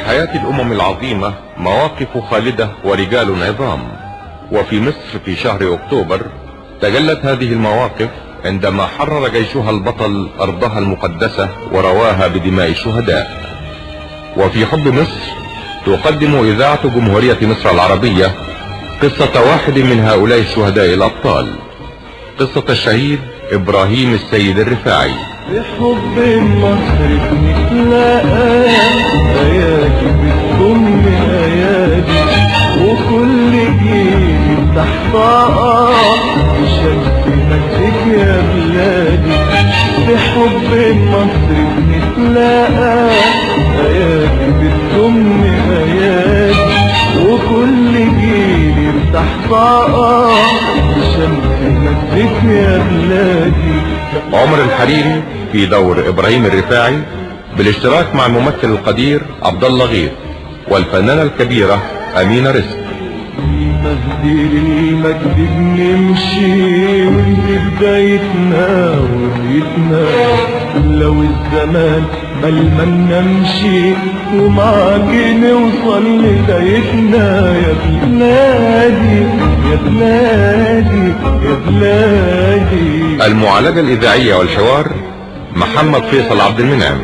في حياة الأمم العظيمة مواقف خالدة ورجال عظام، وفي مصر في شهر أكتوبر تجلت هذه المواقف عندما حرر جيشها البطل أرضها المقدسة ورواها بدماء الشهداء. وفي حب مصر تقدم إذاعة جمهورية مصر العربية قصة واحد من هؤلاء الشهداء الأبطال، قصة الشهيد إبراهيم السيد الرفاعي. بحب مصر بنتلاقى ايادي بتضم ايادي، وكل جيل تحتها الشمس مجدك يا بلادي. بحب مصر بنتلاقى ايادي بتضم ايادي، وكل جيل تحتها الشمس مجدك يا بلادي. عمر الحريري في دور ابراهيم الرفاعي بالاشتراك مع الممثل القدير عبد الله غيث والفنانة الكبيرة أمينة رزق. مهدي للمجد بنمشي ولدي بدايتنا وريتنا، لو الزمان ملمن نمشي ومعاك نوصل لغايتنا. يا بلادي يا بلادي يا بلادي. المعالجة الإذاعية والحوار محمد فيصل عبد المنعم.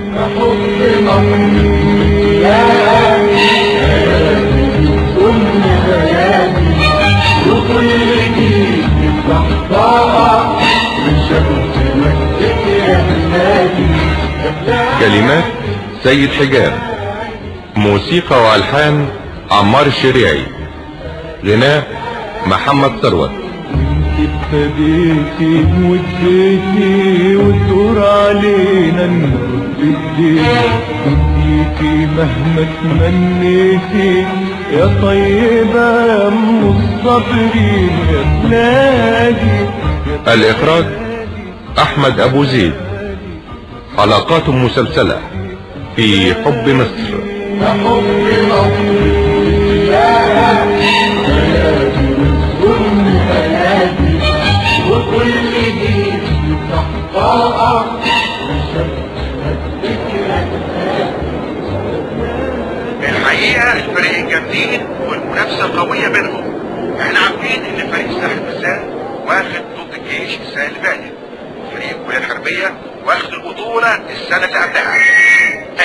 كلمات سيد حجاب، موسيقى والحان عمار الشريعي، غناء محمد ثروت. ابتديتي واديتي وتدور علينا نرد ايديك، اديتي مهما تمنيتي يا طيبة يا ام الصابرين يا بلادي. الإخراج أحمد أبو زيد. حلقات مسلسلة في حب مصر. حب مصر وكل جيل تحتها الحقيقة الفريقين جامدين والمنافسة قوية بينهم. احنا عارفين ان فريق الساحل مساء واخد ضد الجيش السنة اللي فاتت، فريق الكلية الحربية واخد البطولة السنة اللي قبلها.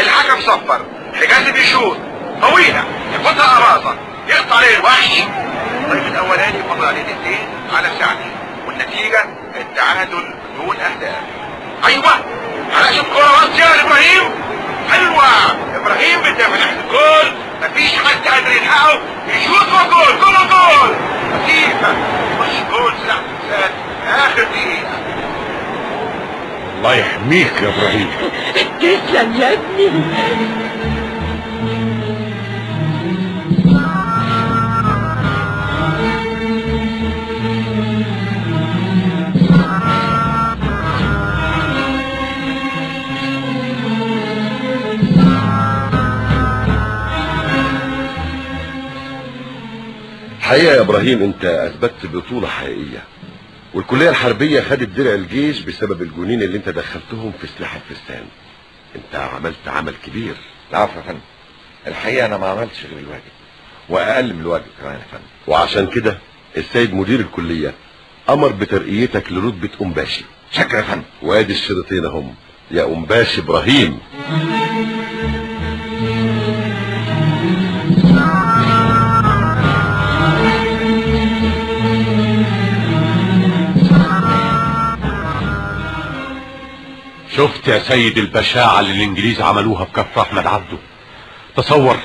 الحكم صفر، حجازي بيشوط طويلة ياخدها قراصة يقطع عليه الوحش. الطيب الاولاني فضل عليه دقيقتين على ساعتين، والنتيجة التعادل بدون اهداف. ايوه على شوف كورة وسط يا ابراهيم، حلوة ابراهيم بيدافع ناحية الجول، مفيش حد قادر يلحقه، يشوط وجول جول جول. لطيفة يخش جول سلاح الانسان اخر دقيقة. الله يحميك يا ابراهيم. تسلم يا ابني. الحقيقة يا ابراهيم انت اثبتت بطولة حقيقية، والكلية الحربية خدت درع الجيش بسبب الجنين اللي انت دخلتهم في سلاح الفستان. انت عملت عمل كبير. العفو يا فندم، الحقيقة انا ما عملتش غير الواجب واقل من الواجب كمان يا فندم. وعشان كده السيد مدير الكلية امر بترقيتك لرتبة أمباشي. شكرا يا فندم. وادي الشريطين هم يا أمباشي ابراهيم. شفت يا سيد البشاعة اللي الانجليز عملوها في كفر احمد عبده؟ تصور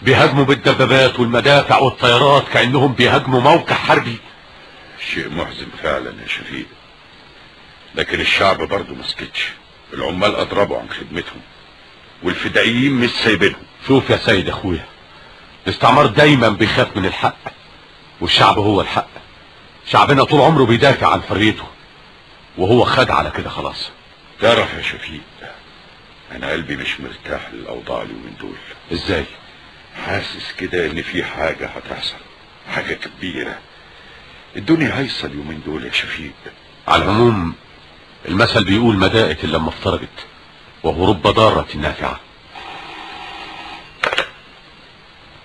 بيهاجموا بالدبابات والمدافع والطيارات كأنهم بيهاجموا موقع حربي. شيء محزن فعلا يا شفيق، لكن الشعب برضه مسكتش. العمال اضربوا عن خدمتهم والفدائيين مش سايبينهم. شوف يا سيد اخويا، الاستعمار دايما بيخاف من الحق، والشعب هو الحق. شعبنا طول عمره بيدافع عن حريته، وهو خد على كده خلاص. تعرف يا شفيق، انا قلبي مش مرتاح للاوضاع اليومين دول. ازاي؟ حاسس كده ان في حاجة هتحصل، حاجة كبيرة. الدنيا هايصة اليومين دول يا شفيق. على العموم المثل بيقول ما داءت الا لما افترجت، وهو رب ضارة نافعة.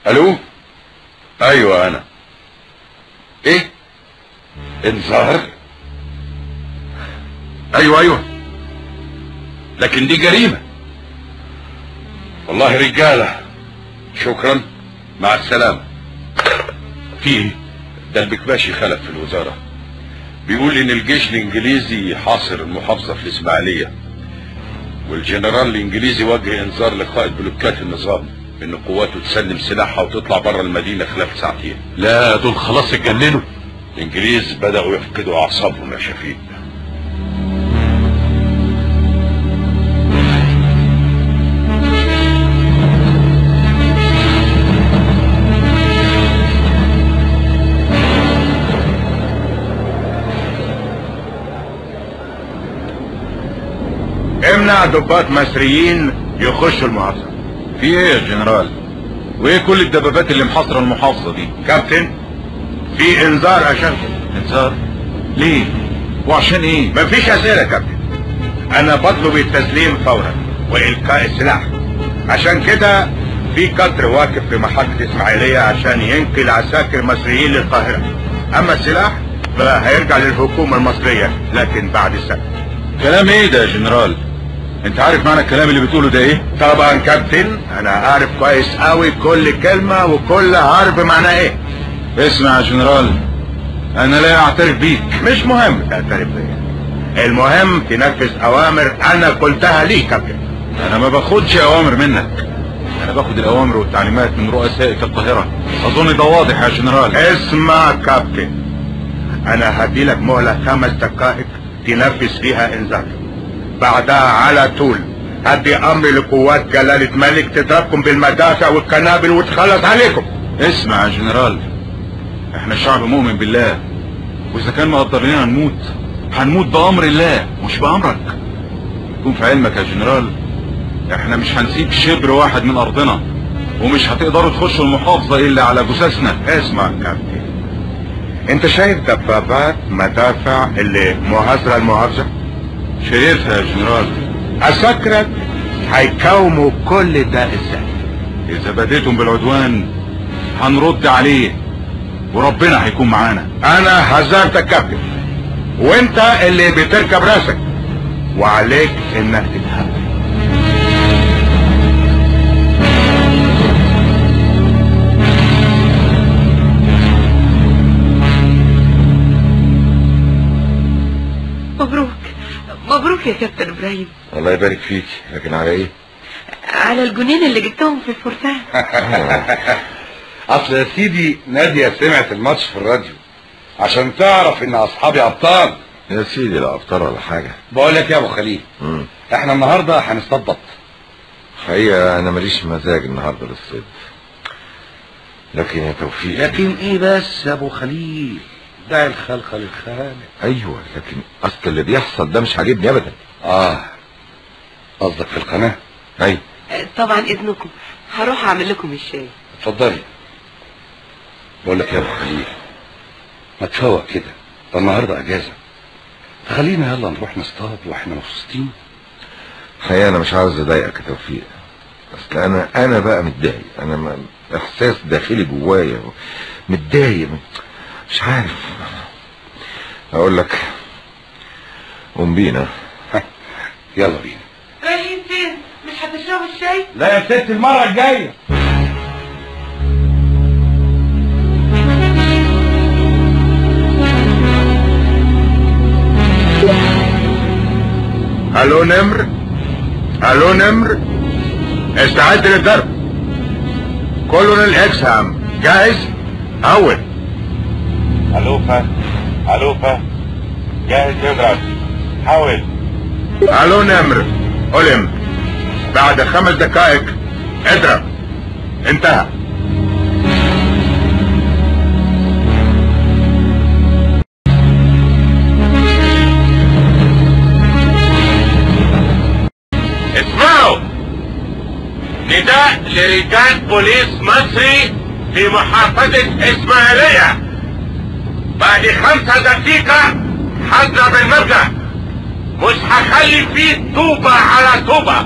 الو. ايوه انا. ايه؟ انذار؟ ايوه لكن دي جريمة. والله رجالة، شكرا، مع السلامة. في ايه؟ ده البكباشي خلف في الوزارة، بيقول ان الجيش الانجليزي حاصر المحافظة في الاسماعيلية، والجنرال الانجليزي وجه انذار لقائد بلوكات النظام ان قواته تسلم سلاحها وتطلع بره المدينة خلال ساعتين. لا دول خلاص اتجننوا. الانجليز بدأوا يفقدوا اعصابهم يا شفيق. امنع ضباط مصريين يخشوا المحافظة. في ايه يا جنرال؟ وايه كل الدبابات اللي محاصرة المحافظة دي؟ كابتن، في انذار اشغل. انذار؟ ليه؟ وعشان ايه؟ مفيش اسئلة كابتن، انا بطلب التسليم فورا والقاء السلاح. عشان كده في قطر واقف في محطة اسماعيلية عشان ينقل عساكر مصريين للقاهرة. اما السلاح فهيرجع للحكومة المصرية لكن بعد سنة. كلام ايه ده يا جنرال؟ انت عارف معنى الكلام اللي بتقوله ده ايه؟ طبعا كابتن، انا عارف كويس قوي كل كلمة وكل حرف معناه ايه. اسمع يا جنرال، انا لا اعترف بيك. مش مهم تعترف بيا، المهم تنفذ اوامر انا قلتها ليك كابتن. انا ما باخدش اوامر منك، انا باخد الاوامر والتعليمات من رؤساء القاهرة. اظن ده واضح يا جنرال. اسمع كابتن، انا هديلك مهلة 5 دقائق تنفذ فيها انذار، بعدها على طول هدي امر لقوات جلالة ملك تضربكم بالمدافع والقنابل وتخلص عليكم. اسمع يا جنرال، احنا شعب مؤمن بالله، واذا كان مقدر لنا هنموت بامر الله مش بامرك. يكون في علمك يا جنرال، احنا مش هنسيب شبر واحد من ارضنا، ومش هتقدروا تخشوا المحافظة الا على جثثنا. اسمع كابتن، انت شايف دبابات مدافع اللي محاصرة المحافظة؟ شايفها يا جنرال. عساكرك هيقاوموا كل ده ازاي؟ اذا بديتم بالعدوان هنرد عليه وربنا هيكون معانا. انا حذرتك كابتن، وانت اللي بتركب راسك وعليك انك تتحمل. مبروك يا كابتن ابراهيم. الله يبارك فيك، لكن على ايه؟ على الجنين اللي جبتهم في الفرسان. اصل يا سيدي نادية سمعت الماتش في الراديو عشان تعرف ان اصحابي ابطال. يا سيدي لا ابطال ولا حاجة. بقول لك يا ابو خليل، احنا النهارده هنصطاد بط. حقيقة انا ماليش مزاج النهارده للصيد، لكن يا توفيق. لكن ايه بس يا ابو خليل؟ دع الخلق للخالق. ايوه لكن اصل اللي بيحصل ده مش عاجبني ابدا. قصدك في القناة؟ ايوه طبعا اذنكم هروح اعمل لكم الشاي. اتفضلي. بقول لك يا ابو خليل، ما تفوق كده، ده النهارده اجازة، خلينا يلا نروح نصطاد واحنا مبسوطين. الحقيقة انا مش عاوز اضايقك يا توفيق، اصل انا بقى متضايق، انا احساس داخلي جوايا متضايق، مش عارف اقول لك. قوم بينا. يلا بينا. رايحين فين؟ مش هتشربوا الشاي؟ لا يا ست، المرة الجاية. الو نمر، الو نمر، استعد للضرب. كولونيل اكسهام جاهز؟ اول. الوفا جاهز يضرب، حاول. الو نمر، ألم، بعد 5 دقائق اضرب. انتهى. اسمعوا، نداء لرجال بوليس مصري في محافظة اسماعيلية. بعد 5 دقيقة هضرب المبنى، مش هخلي فيه طوبة على طوبة.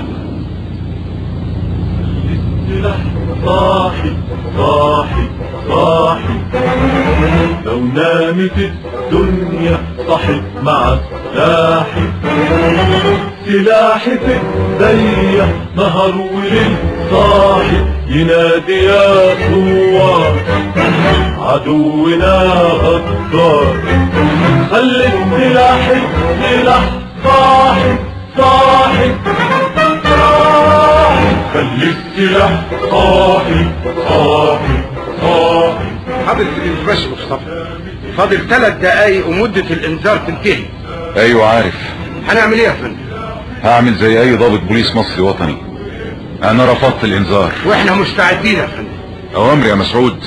بسم الله صاحي صاحي صاحي، لو نامت الدنيا صحت مع سلاحي، سلاحي في ايديا نهار وليل صاحي، ينادي يا ثوار عدونا غدار، خلي السلاح السلاح صاحي صاحي صاحي، خلي السلاح صاحي صاحي صاحي. حضرة الباشا مصطفى، فاضل 3 دقايق ومدة الانذار تنتهي. ايوه عارف. هنعمل ايه يا فندم؟ هعمل زي اي ضابط بوليس مصري وطني، انا رفضت الانذار. واحنا مستعدين يا فندم. اوامر يا مسعود،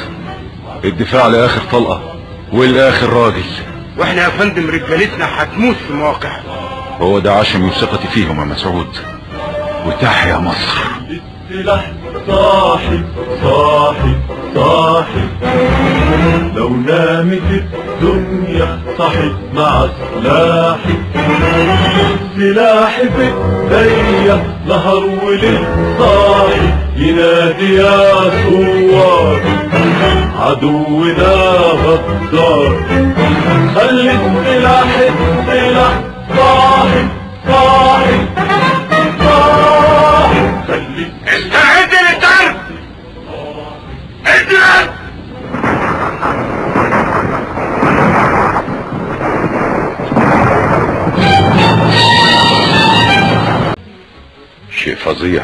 الدفاع لاخر طلقة والاخر راجل. واحنا يا فندم رجالتنا هتموت في مواقعها. هو ده عشمي وثقتي فيهم يا مسعود، وتحيا مصر. السلاح صاحي صاحي صاحي، لو نامت الدنيا صحت مع سلاحي، سلاحي في ايديا نهار وليل صاحي، ينادي يا ثوار عدونا غدار، خلي السلاح السلاح صاحي صاحي صاحي، خلي استعد للضرب. اضرب. شيء فظيع،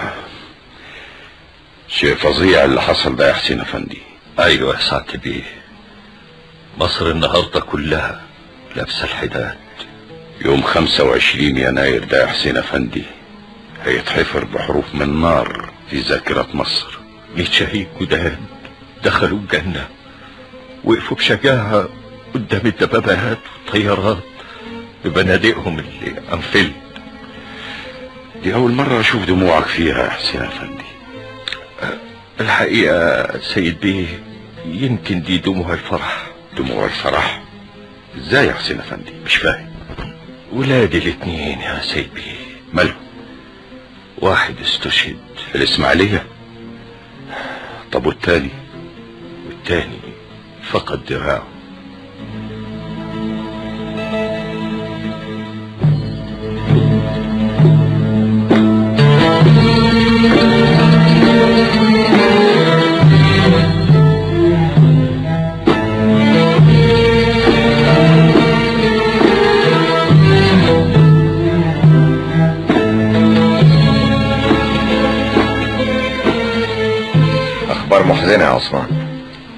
شيء فظيع اللي حصل ده يا حسين افندي. ايوه يا سعادة بيه، مصر النهارده كلها لابسه الحداد. يوم 25 يناير ده يا حسين افندي هيتحفر بحروف من نار في ذاكرة مصر. 100 شهيد جداد دخلوا الجنة، وقفوا بشجاعة قدام الدبابات والطيارات ببنادقهم اللي انفلت. دي أول مرة أشوف دموعك فيها يا حسين أفندي. الحقيقة سيد بيه، يمكن دي دموع الفرح. دموع الفرح؟ ازاي يا حسين أفندي؟ مش فاهم. ولادي الاتنين يا سيد بيه. مالهم؟ واحد استشهد في الإسماعيلية. طب والتاني فقد دراعه. اخبار محزنة يا عثمان.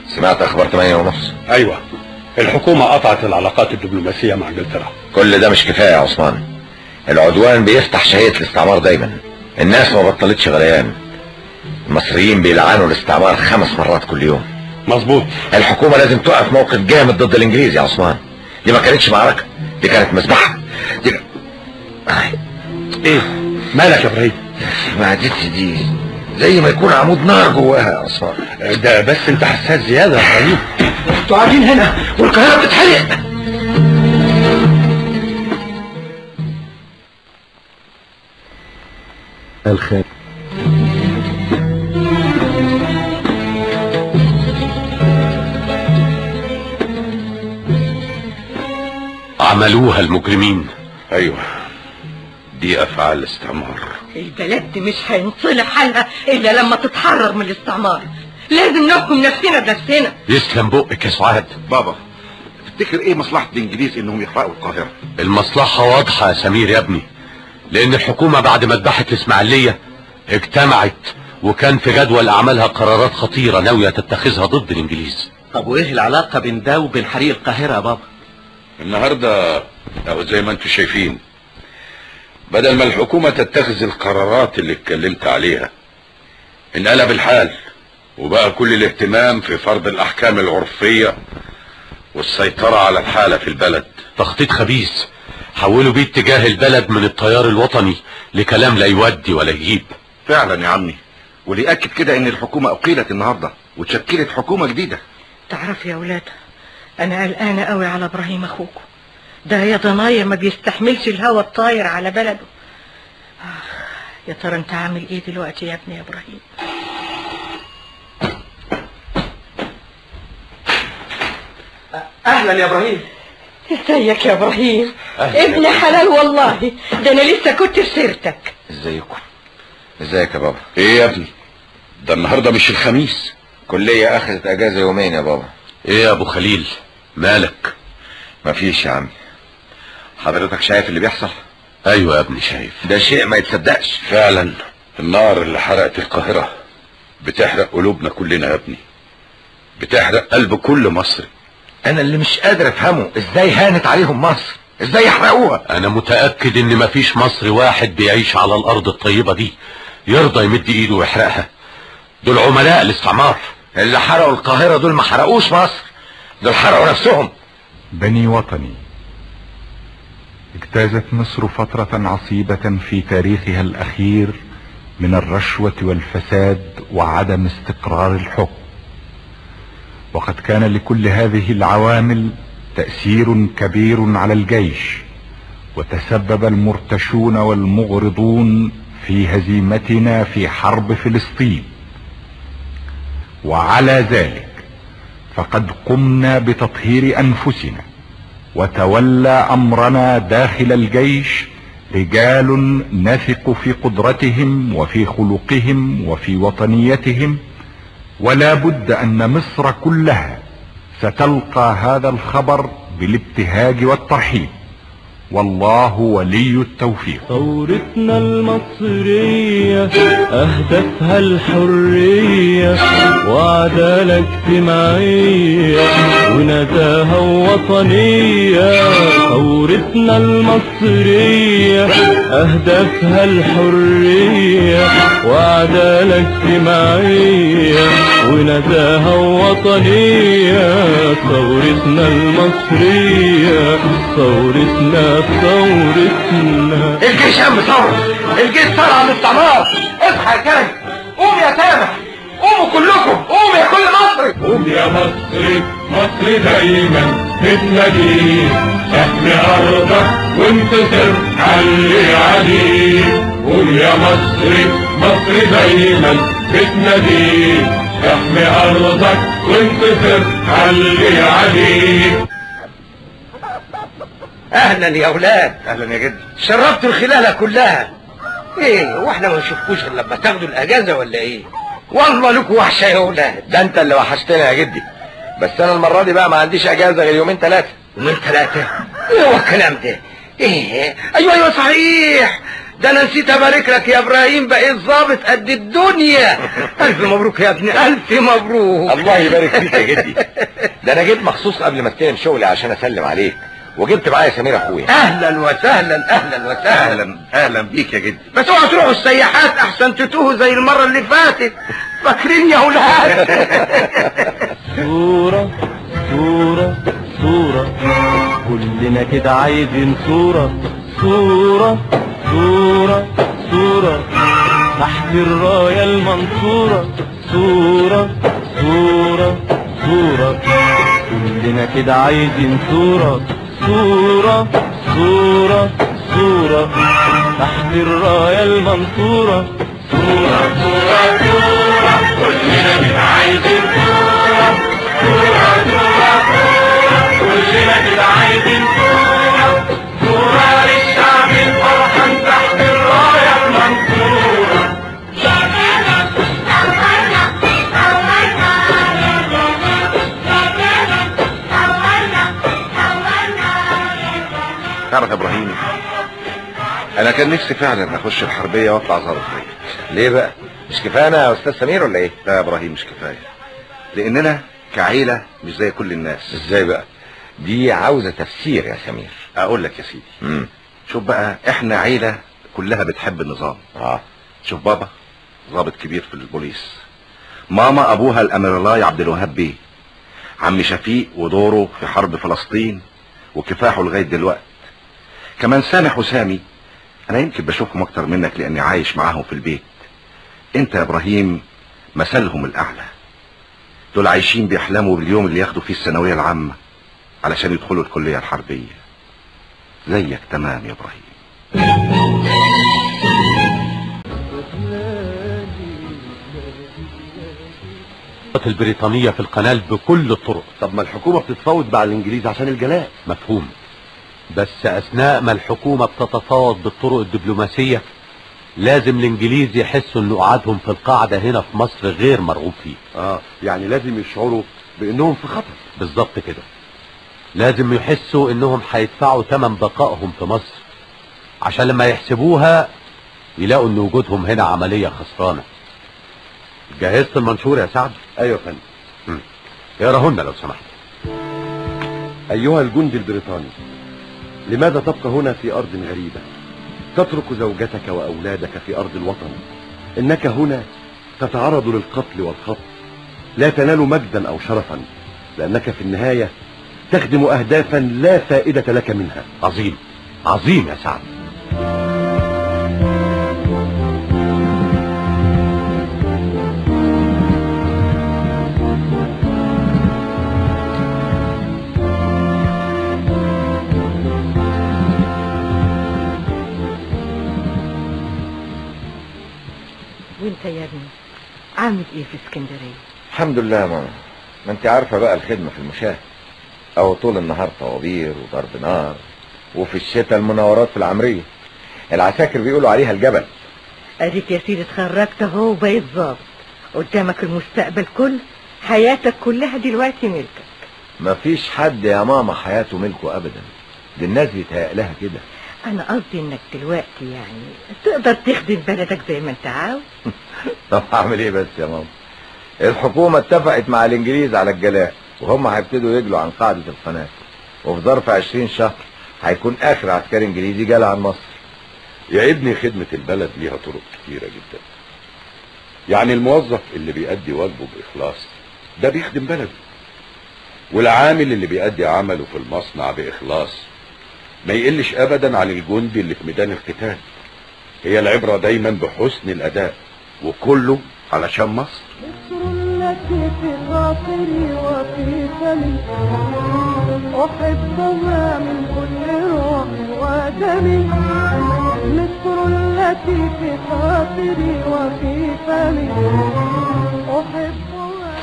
سمعت اخبار 8:30؟ ايوه، الحكومة قطعت العلاقات الدبلوماسية مع انجلترا. كل ده مش كفاية يا عثمان. العدوان بيفتح شهية الاستعمار دايما. الناس ما بطلتش غليان. المصريين بيلعنوا الاستعمار 5 مرات كل يوم. مظبوط. الحكومة لازم تقف موقف جامد ضد الانجليز يا عثمان. دي ما كانتش معركة، دي كانت مذبحة. ايه مالك يا ابراهيم؟ معدتي دي زي ما يكون عمود نار جواها يا عثمان. ده بس انت حساس زيادة يا ابراهيم. انتوا قاعدين هنا والقاهرة بتتحرق. الخير. عملوها المجرمين. ايوه، دي افعال الاستعمار. البلد دي مش هينصلح حالها الا لما تتحرر من الاستعمار. لازم نحكم نفسنا بنفسنا. يسلم بقك يا سعاد. بابا، تفتكر ايه مصلحة الانجليز انهم يحرقوا القاهرة؟ المصلحة واضحة يا سمير يا ابني، لان الحكومة بعد ما ذبحت الاسماعيلية اجتمعت وكان في جدول اعمالها قرارات خطيرة ناوية تتخذها ضد الانجليز. طب وايه العلاقة بين ده وبين حريق القاهرة يا بابا؟ النهاردة او زي ما انتم شايفين، بدل ما الحكومة تتخذ القرارات اللي اتكلمت عليها، انقلب الحال وبقى كل الاهتمام في فرض الاحكام العرفية والسيطرة على الحالة في البلد. تخطيط خبيث حولوا بيه اتجاه البلد من التيار الوطني لكلام لا يودي ولا يجيب. فعلا يا عمي، واللي يأكد كده ان الحكومة اقيلت النهاردة وتشكلت حكومة جديدة. تعرف يا ولاد، انا قلقانة قوي على ابراهيم اخوكم ده. يا ضنايا ما بيستحملش الهوا الطاير على بلده. يا ترى انت عامل ايه دلوقتي يا ابني يا ابراهيم؟ اهلا يا ابراهيم. ازيك يا ابراهيم؟ ابن حلال والله، ده انا لسه كنت في سيرتك. ازيكم؟ ازيك يا بابا؟ ايه يا ابني؟ ده النهارده مش الخميس. كلية اخذت اجازة يومين يا بابا. ايه يا ابو خليل مالك؟ مفيش يا عمي. حضرتك شايف اللي بيحصل؟ ايوه يا ابني شايف. ده شيء ما يتصدقش فعلا النار اللي حرقت القاهرة بتحرق قلوبنا كلنا يا ابني، بتحرق قلب كل مصري. انا اللي مش قادر افهمه ازاي هانت عليهم مصر، ازاي يحرقوها. انا متأكد ان مفيش مصري واحد بيعيش على الارض الطيبة دي يرضى يمد ايده ويحرقها. دول عملاء الاستعمار. اللي حرقوا القاهرة دول ما حرقوش مصر، دول حرقوا نفسهم. بني وطني، اجتازت مصر فترة عصيبة في تاريخها الأخير من الرشوة والفساد وعدم استقرار الحكم، وقد كان لكل هذه العوامل تأثير كبير على الجيش، وتسبب المرتشون والمغرضون في هزيمتنا في حرب فلسطين. وعلى ذلك فقد قمنا بتطهير أنفسنا، وتولى أمرنا داخل الجيش رجال نثق في قدرتهم وفي خلقهم وفي وطنيتهم، ولا بد أن مصر كلها ستلقى هذا الخبر بالابتهاج والترحيب، والله ولي التوفيق. ثورتنا المصرية أهدافها الحرية وعدالة اجتماعية ونزاهة وطنية. ثورتنا المصرية أهدافها الحرية وعدالة اجتماعية ونزاهة وطنية. ثورتنا المصرية، ثورتنا ثورتنا. الجيش قام بثورة، الجيش طلع من الاستعمار. اصحى يا كرم، قوم يا سامح، قوموا كلكم، قوم يا كل مصري. قوم يا مصري، مصر دايما بتناديك، احمي ارضك وانتصر علي عليك. قوم يا مصري، مصر دايما بتناديك، احمي ارضك وانتصر علي عليك. اهلا يا اولاد. اهلا يا جدي. شربتوا الخلالة كلها. ايه واحنا ما نشوفكوش الا لما تاخدوا الاجازة ولا ايه؟ والله لكم وحشة يا اولاد. ده انت اللي وحشتنا يا جدي، بس انا المرة دي بقى ما عنديش اجازة غير يومين ثلاثة. يومين ثلاثة؟ ايه هو الكلام ده؟ ايه؟ ايوه صحيح، ده انا نسيت ابارك لك يا ابراهيم، بقيت ظابط قد الدنيا. الف مبروك يا ابني، الف مبروك. الله يبارك فيك يا جدي. ده انا جيت مخصوص قبل ما استلم شغلي عشان اسلم عليك، وجبت معايا سمير اخويا. اهلا وسهلا، اهلا وسهلا. اهلا بيك يا جدي. بس اوعوا تروحوا السياحات احسن تتوهوا زي المرة اللي فاتت. فاكرين يا اولاد؟ صورة صورة صورة، كلنا كده عايزين صورة صورة صورة صورة تحت الراية المنصورة. صورة صورة صورة، كلنا كده عايزين صورة صورة صورة صورة تحت الراية المنصورة. صورة صورة صورة، كلنا كده عايزين صورة صورة صورة صورة، كلنا كده عايزين صورة صورة للشعب الفرحان تحت الراية المنصورة. تعرف يا ابراهيم، انا كان نفسي فعلا اخش الحربيه واطلع ظابط. ليه بقى؟ مش كفايه انا يا استاذ سمير ولا ايه؟ لا يا ابراهيم مش كفايه، لاننا كعيله مش زي كل الناس. ازاي بقى؟ دي عاوزه تفسير يا سمير. اقول لك يا سيدي. شوف بقى، احنا عيله كلها بتحب النظام. شوف بابا ضابط كبير في البوليس، ماما ابوها الاميرلاي عبد الوهاب بيه، عم شفيق ودوره في حرب فلسطين وكفاحه لغايه دلوقتي، كمان سامح وسامي انا يمكن بشوفهم اكتر منك لاني عايش معاهم في البيت. انت يا ابراهيم مثلهم الاعلى، دول عايشين بيحلموا باليوم اللي ياخدوا فيه الثانويه العامه علشان يدخلوا الكليه الحربيه زيك تمام يا ابراهيم. البريطانية في القنال بكل الطرق. طب ما الحكومة بتتفاوض مع الانجليز عشان الجلاء. مفهوم، بس اثناء ما الحكومة بتتفاوض بالطرق الدبلوماسية لازم الانجليز يحسوا ان قعدهم في القاعدة هنا في مصر غير مرغوب فيه. يعني لازم يشعروا بانهم في خطر. بالظبط كده، لازم يحسوا انهم هيدفعوا ثمن بقائهم في مصر عشان لما يحسبوها يلاقوا ان وجودهم هنا عملية خسرانة. جهزت المنشور يا سعد؟ ايوه يا فندم. اقراهن لو سمحت. ايها الجندي البريطاني، لماذا تبقى هنا في ارض غريبة؟ تترك زوجتك واولادك في ارض الوطن. انك هنا تتعرض للقتل والخطف، لا تنال مجدا او شرفا، لانك في النهاية تخدم اهدافا لا فائدة لك منها. عظيم عظيم يا سعد. وانت يا ابني عامل ايه في اسكندرية؟ الحمد لله يا ماما. ما انت عارفة بقى الخدمة في المشاة، او طول النهار طوابير وضرب نار، وفي الشتاء المناورات في العمرية. العساكر بيقولوا عليها الجبل. اديك يا سيدي اتخرجت اهو وبقيت ظابط، قدامك المستقبل كله، حياتك كلها دلوقتي ملكك. مفيش حد يا ماما حياته ملكه ابدا، دي الناس بيتهيأ لها كده. انا قصدي انك دلوقتي يعني تقدر تخدم بلدك زي ما انت عاوز. طب اعمل ايه بس يا ماما؟ الحكومة اتفقت مع الانجليز على الجلاء، وهم هيبتدوا يجلوا عن قاعدة القناة، وفي ظرف 20 شهر هيكون اخر عسكري انجليزي جالي عن مصر. يا ابني خدمة البلد ليها طرق كتيرة جدا. يعني الموظف اللي بيأدي واجبه بإخلاص ده بيخدم بلده، والعامل اللي بيأدي عمله في المصنع بإخلاص ما يقلش ابدا عن الجندي اللي في ميدان القتال. هي العبرة دايما بحسن الاداء، وكله علشان مصر. التي في خاطري وفي فمي احبها من كل روح ودمي. مصر التي في خاطري وفي فمي احبها.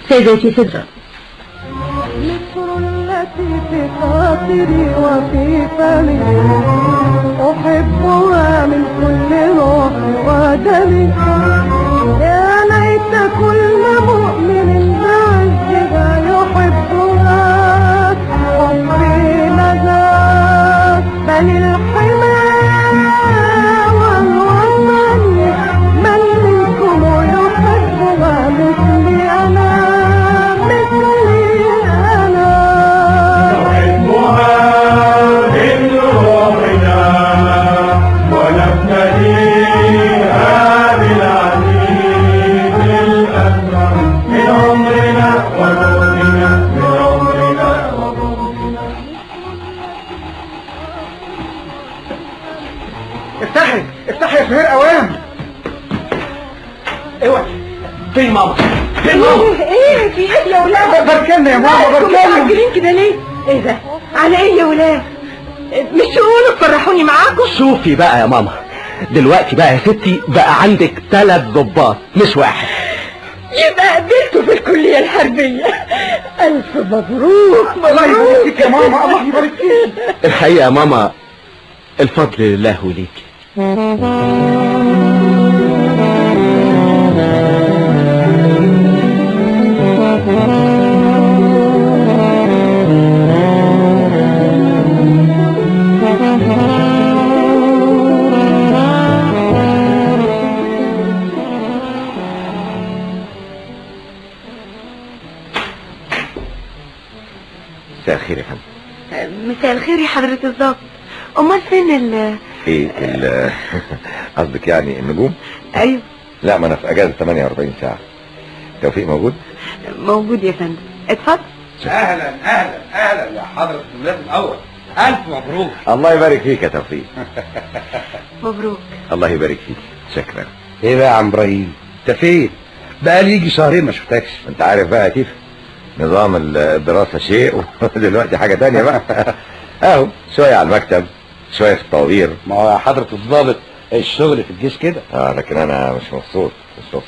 سيدتي تفضل. مصر التي في خاطري وفي فمي احبها من كل روح ودمي. يا ليت كل مؤمن بعزها يحبها. حبي نجاة بل الحمى والوطن، من منكم يحبها مثلي انا، مثلي انا. نحبها من روحنا ونبتديها بالعزيز الأكرم من عمرنا وجهدنا، من عمرنا وجهدنا. افتحي افتحي يا سهير اوام. اوعي. فين ماما؟ فين ماما؟ ايه في ايه يا ولاد؟ بركنا يا ماما بركنا. عاجلين كده ليه؟ ايه ده؟ على ايه يا ولاد؟ مش تقولوا تفرحوني معاكم؟ شوفي بقى يا ماما، دلوقتي بقى يا ستي بقى عندك 3 ضباط مش واحد. يبقى قابلته في الكلية الحربية. ألف مبروك. الله يبارك فيك يا ماما، الله يبارك فيك. الحقيقة يا ماما الفضل لله وليكي. مساء الخير يا فندم. مساء الخير يا حضرة الضابط. أمال فين ايه قصدك يعني النجوم؟ أيوه. لا، ما انا في اجازة 48 ساعة. توفيق موجود؟ موجود يا فندم، اتفضل. اهلا اهلا اهلا يا حضرة الولاد الاول، الف مبروك. الله يبارك فيك يا توفيق. مبروك. الله يبارك فيك. شكرا. ايه بقى يا عم ابراهيم، انت فين؟ بقالي يجي شهرين ما شفتكش. انت عارف بقى كيف نظام الدراسة شيء ودلوقتي حاجة تانية بقى. اهو شوية على المكتب، شوية في الطوابير. ما هو يا حضرة الضابط الشغل في الجيش كده. لكن انا مش مبسوط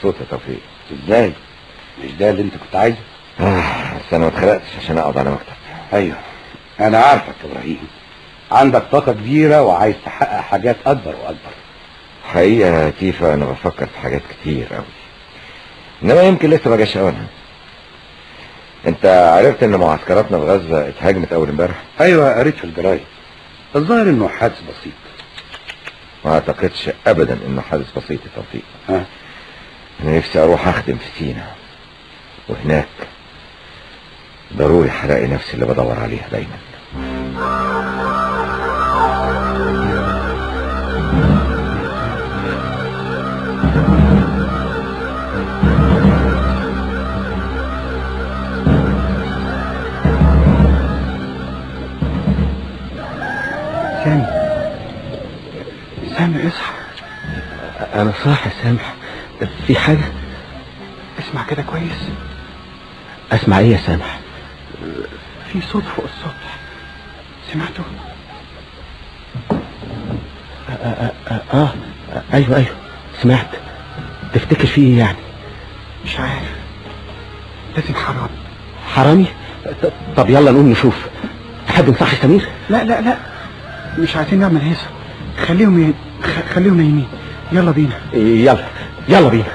يا توفيق. ازاي؟ مش ده اللي انت كنت عايزه؟ بس انا ما اتخلقتش عشان اقعد على مكتب. ايوه انا عارفك يا ابراهيم، عندك طاقة كبيرة وعايز تحقق حاجات اكبر واكبر. حقيقة يا تيفا انا بفكر في حاجات كتير قوي، انما يمكن لسه ما جاش اوانها. انت عرفت ان معسكراتنا في غزة اتهاجمت اول امبارح؟ ايوه قريت في الجرايد، الظاهر انه حادث بسيط. ما اعتقدش ابدا انه حادث بسيط يا توفيق. انا نفسي اروح اخدم في سينا، وهناك ضروري هلاقي نفسي اللي بدور عليها دايما. سامي اصحى. انا صاحي سامي. في حاجة؟ اسمع كده كويس. اسمع ايه يا سامح؟ في صوت فوق السطح، سمعته؟ ايوه سمعت. تفتكر في ايه يعني؟ مش عارف، لازم حرامي. طب يلا نقوم نشوف. تحب نصحي سمير؟ لا مش عايزين نعمل هيصة، خليهم نايمين. يلا بينا. يلا بينا.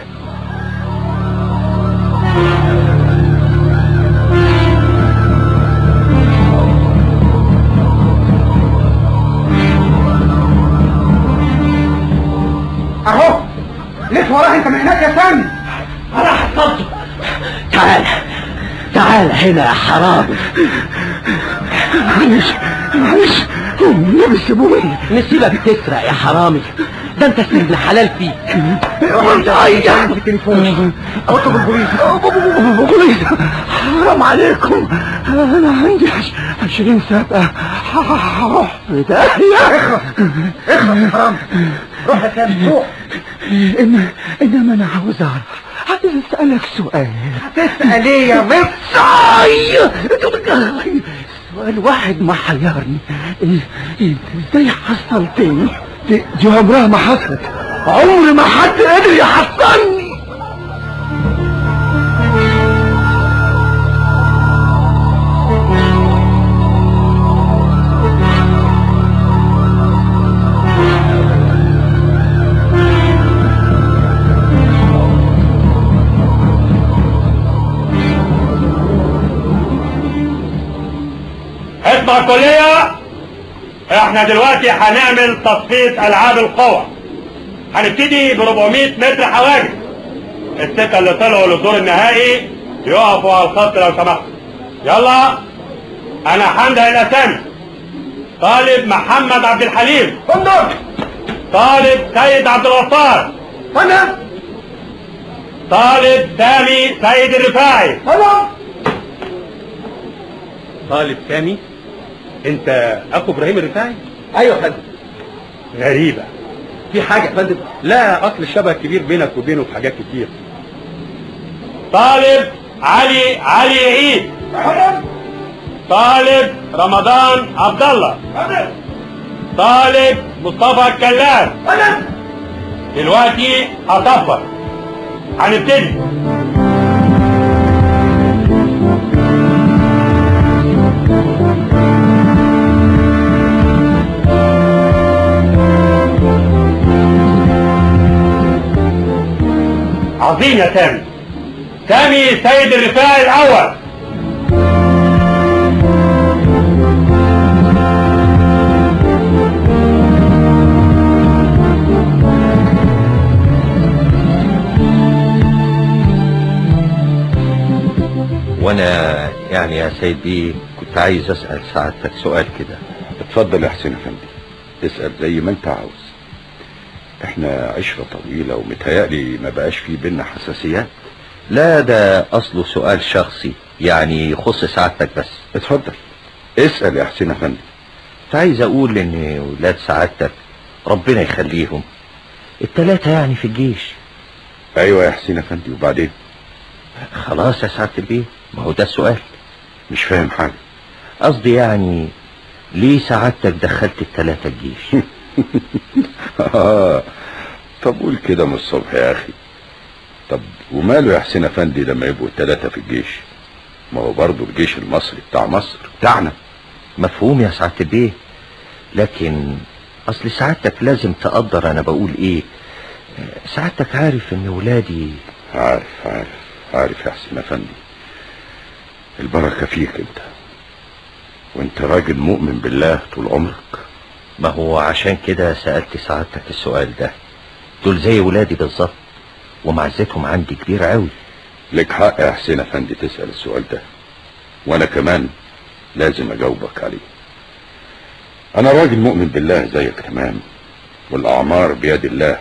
اهو ليش وراه انت من هناك يا سامي؟ انا حصلته. تعال هنا يا حرامي. معلش النبي سيبوني. نسيبك تسرق يا حرامي، ده انت سجن حلال فيك. التليفون. اطلب البوليس. حرام عليكم، انا عندي 20 سابقة هروح في داهية. اخلص يا حرام، روح يا سامي روح. انما انا عاوز اعرف، عايز اسألك سؤال. هتسأل ايه يا مصر؟ سؤال واحد ما حيرني، انت ازاي حصلتني؟ دي عمرها ما حصلت، عمر ما حد قدر يحصلني. اسمع الكلية، احنا دلوقتي هنعمل تصفية العاب القوى. هنبتدي ب 400 متر حواجز. الستة اللي طلعوا للدور النهائي يقفوا على الخط لو سمحتوا. يلا انا هنده الاسامي. طالب محمد عبد الحليم. طالب سيد عبد الغفار. طالب سامي سيد الرفاعي. طالب سامي، انت اخو ابراهيم الرفاعي؟ ايوه يا فندم. غريبة. في حاجة يا فندم؟ لا، اصل الشبه كبير بينك وبينه في حاجات كتير. طالب علي عيد. طالب رمضان عبد الله. طالب مصطفى الكلاب. دلوقتي هصفر، هنبتدي. عظيم يا سامي. سامي سيد الرفاعي الأول. وانا يعني يا سيدي كنت عايز اسأل سعادتك سؤال كده. اتفضل يا حسين افندي، اسأل زي ما انت عاوز. احنا عشرة طويلة ومتهيألي ما بقاش في بينا حساسيات. لا، ده اصله سؤال شخصي يعني يخص سعادتك بس. اتفضل اسأل يا حسين افندي. كنت عايز اقول ان ولاد سعادتك ربنا يخليهم التلاتة يعني في الجيش. ايوه يا حسين افندي، وبعدين؟ خلاص يا سعادة البيه، ما هو ده السؤال. مش فاهم حاجة. قصدي يعني ليه سعادتك دخلت التلاتة الجيش؟ طب قول كده من الصبح يا اخي. طب وماله يا حسين افندي لما يبقوا الثلاثة في الجيش؟ ما هو برضه الجيش المصري بتاع مصر بتاعنا. مفهوم يا سعادة البيه، لكن اصل سعادتك لازم تقدر انا بقول ايه. سعادتك عارف ان ولادي. عارف يا حسين افندي، البركة فيك انت، وانت راجل مؤمن بالله طول عمرك. ما هو عشان كده سألت سعادتك السؤال ده. دول زي ولادي بالظبط، ومعزتهم عندي كبيرة قوي. لك حق يا حسين افندي تسأل السؤال ده، وانا كمان لازم اجاوبك عليه. انا راجل مؤمن بالله زيك تمام، والاعمار بيد الله.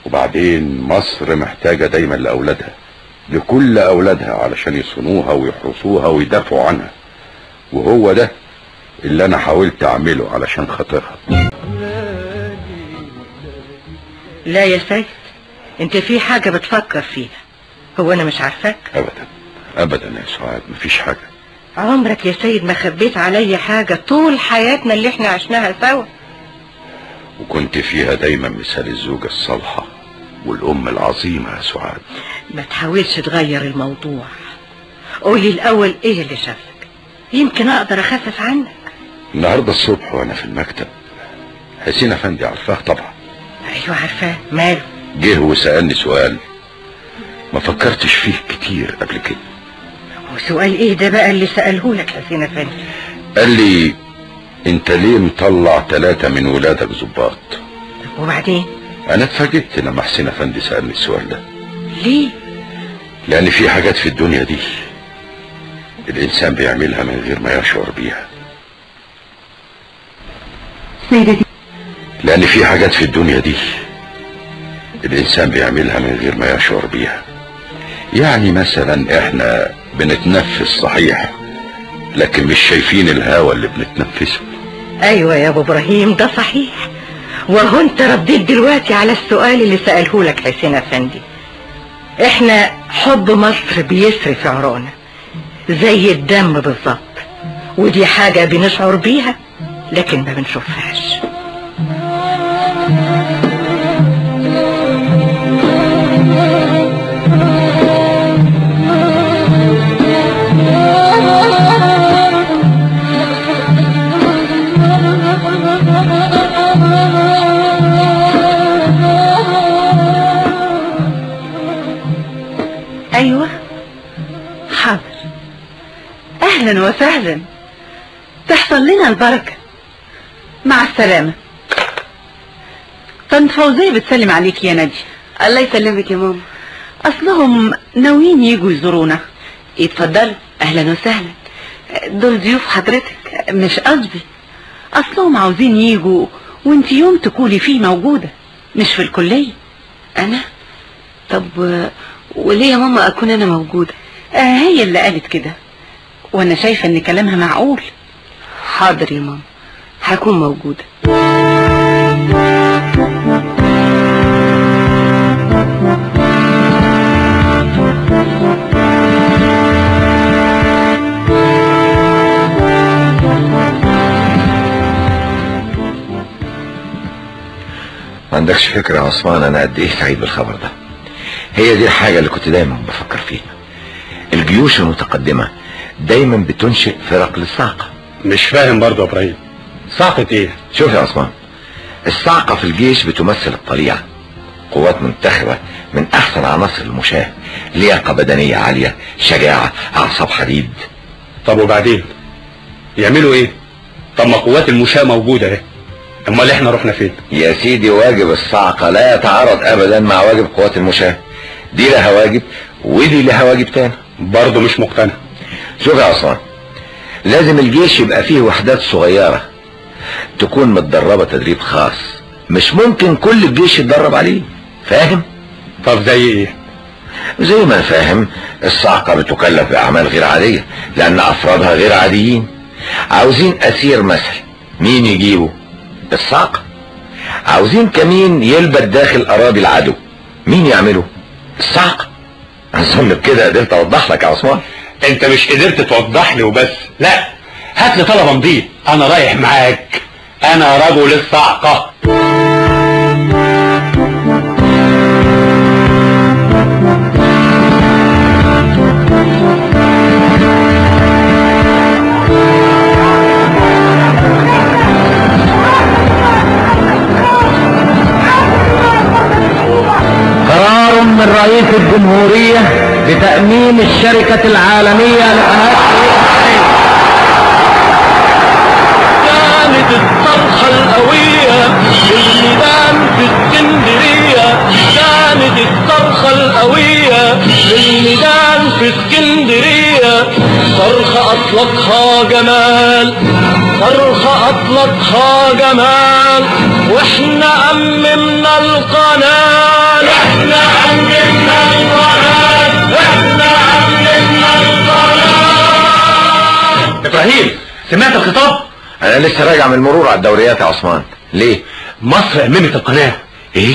وبعدين مصر محتاجة دايما لاولادها، لكل اولادها، علشان يصونوها ويحرسوها ويدافعوا عنها، وهو ده اللي انا حاولت اعمله علشان خاطرها. لا يا سيد، انت في حاجة بتفكر فيها، هو انا مش عارفاك؟ ابدا يا سعاد، مفيش حاجة. عمرك يا سيد ما خبيت عليا حاجة طول حياتنا اللي احنا عشناها سوا، وكنت فيها دايما مثال الزوجة الصالحة والام العظيمة يا سعاد. ما تحاولش تغير الموضوع، قولي الاول ايه اللي شافك، يمكن اقدر اخفف عنك. النهاردة الصبح وانا في المكتب، حسين افندي عارفاه طبعا. ايوه عارفاه، ماله؟ جه وسألني سؤال ما فكرتش فيه كتير قبل كده. وسؤال ايه ده بقى اللي سأله لك حسين افندي؟ قال لي انت ليه مطلع 3 من ولادك ضباط؟ وبعدين؟ انا اتفاجئت لما حسين افندي سألني السؤال ده. ليه؟ لان في حاجات في الدنيا دي الانسان بيعملها من غير ما يشعر بيها. سيدتي، لان في حاجات في الدنيا دي الانسان بيعملها من غير ما يشعر بيها. يعني مثلا احنا بنتنفس صحيح، لكن مش شايفين الهواء اللي بنتنفسه. ايوه يا ابو ابراهيم، ده صحيح. وهو انت رديت دلوقتي على السؤال اللي سأله لك حسين افندي. احنا حب مصر بيسري في عروقنا زي الدم بالظبط، ودي حاجة بنشعر بيها لكن ما بنشوفهاش. ايوه حاضر، اهلا وسهلا، تحصل لنا البركة. مع السلامة. طنط فوزية بتسلم عليك يا نادي. الله يسلمك يا ماما. اصلهم ناويين يجوا يزورونا. يتفضلوا، اهلا وسهلا. دول ضيوف حضرتك؟ مش قصدي، اصلهم عاوزين يجوا وانت يوم تكوني فيه موجودة، مش في الكلية. انا؟ طب وليه يا ماما اكون انا موجودة؟ هي اللي قالت كده، وانا شايفة ان كلامها معقول. حاضر يا ماما، هكون موجودة. ما عندكش فكرة يا عثمان انا قد ايه سعيد بالخبر ده. هي دي الحاجة اللي كنت دايما بفكر فيها. الجيوش المتقدمة دايما بتنشئ فرق للصاعقة. مش فاهم برضه يا ابراهيم، صاعقة ايه؟ شوف يا عثمان، الصاعقة في الجيش بتمثل الطليعة، قوات منتخبة من احسن عناصر المشاة، لياقة بدنية عالية، شجاعة، اعصاب حديد. طب وبعدين يعملوا ايه؟ طب ما قوات المشاة موجودة اهي، امال احنا رحنا فين؟ يا سيدي واجب الصاعقة لا يتعارض ابدا مع واجب قوات المشاة. دي لها واجب ودي لها واجب تاني. برضه مش مقتنع. شوف يا عثمان، لازم الجيش يبقى فيه وحدات صغيرة تكون متدربة تدريب خاص، مش ممكن كل الجيش يتدرب عليه، فاهم؟ طب زي ايه؟ زي ما فاهم، الصاعقة بتكلف بأعمال غير عادية لأن أفرادها غير عاديين. عاوزين أسير مثلا، مين يجيبه؟ الصاعقة. عاوزين كمين يلبت داخل أراضي العدو، مين يعمله؟ الصاعقة. أظن بكده قدرت أوضح لك يا عثمان. انت مش قدرت توضح لي وبس، لا هات لي طلبة نضيف، انا رايح معاك، انا رجل الصاعقة. الدولية بتأمين الشركة العالمية لقناة كانت الصرخة القوية للميدان في اسكندرية، كانت الصرخة القوية للميدان في اسكندرية، صرخة أطلقها جمال، صرخة أطلقها جمال، واحنا أممنا القناة، احنا أممنا القناة، احنا أممنا القناة. ابراهيم، سمعت الخطاب؟ انا لسه راجع من المرور على الدوريات يا عثمان. ليه؟ مصر أممت القناة. ايه؟